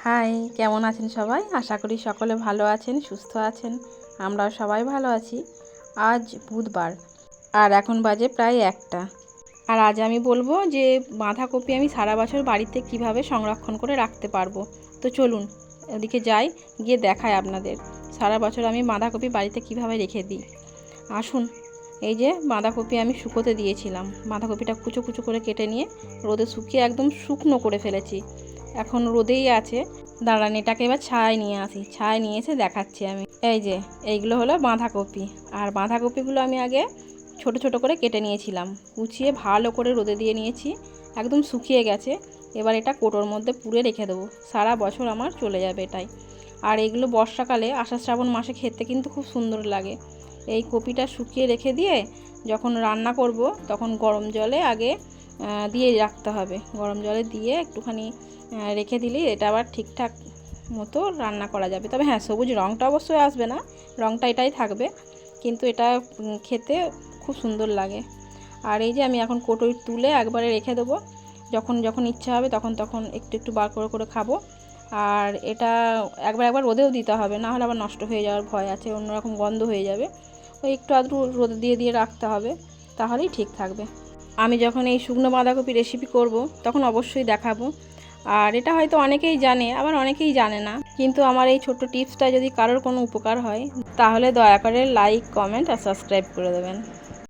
High, কেমন আছেন সবাই? আশা করি সকলে ভালো আছেন, সুস্থ আছেন। আমরাও সবাই ভালো আছি। আজ বুধবার আর এখন বাজে প্রায় 1টা। আর আজ আমি বলবো যে বাঁধাকপি আমি সারা বছর বাড়িতে কিভাবে সংরক্ষণ করে রাখতে পারবো। তো চলুন ওদিকে যাই, গিয়ে দেখাই আপনাদের সারা বছর আমি বাঁধাকপি বাড়িতে কিভাবে রেখে দিই। আসুন। এই যে বাঁধাকপি আমি শুকোতে দিয়েছিলাম, বাঁধাকপিটা কুচো কুচো করে কেটে নিয়ে রোদে শুকিয়ে একদম শুকনো করে ফেলেছি। এখন রোদেই আছে। দাঁড়ান, এটাকে এবার ছায়ায় নিয়ে আসি। ছায়ায় নিয়ে এসে দেখাচ্ছি আমি। এই যে এইগুলো হলো বাঁধাকপি। আর বাঁধাকপিগুলো আমি আগে ছোট ছোট করে কেটে নিয়েছিলাম, কুচিয়ে ভালো করে রোদে দিয়ে নিয়েছি, একদম শুকিয়ে গেছে। এবার এটা কোটোর মধ্যে পুরে রেখে দেবো, সারা বছর আমার চলে যাবে এটাই। আর এগুলো বর্ষাকালে আষাঢ় শ্রাবণ মাসে খেতে কিন্তু খুব সুন্দর লাগে। এই কপিটা শুকিয়ে রেখে দিয়ে যখন রান্না করব তখন গরম জলে আগে দিয়ে রাখতে হবে। গরম জলে দিয়ে একটুখানি রেখে দিলেই এটা আবার ঠিকঠাক মতো রান্না করা যাবে। তবে হ্যাঁ, সবুজ রঙটা অবশ্যই আসবে না, রঙটা এটাই থাকবে, কিন্তু এটা খেতে খুব সুন্দর লাগে। আর এই যে আমি এখন কোটোয় তুলে একবারে রেখে দেবো, যখন যখন ইচ্ছা হবে তখন তখন একটু একটু বার করে করে খাবো। আর এটা একবার রোদেও দিতে হবে, না হলে আবার নষ্ট হয়ে যাওয়ার ভয় আছে, অন্যরকম গন্ধ হয়ে যাবে। ওই একটু আধটু রোদে দিয়ে দিয়ে রাখতে হবে, তাহলেই ঠিক থাকবে। আমি যখন এই শুকনো বাঁধাকপি রেসিপি করব তখন অবশ্যই দেখাবো। আর এটা হয়তো অনেকেই জানে, আবার অনেকেই জানে না, কিন্তু আমার এই ছোট্ট টিপসটা যদি কারোর কোনো উপকার হয় তাহলে দয়া করে লাইক, কমেন্ট আর সাবস্ক্রাইব করে দেবেন।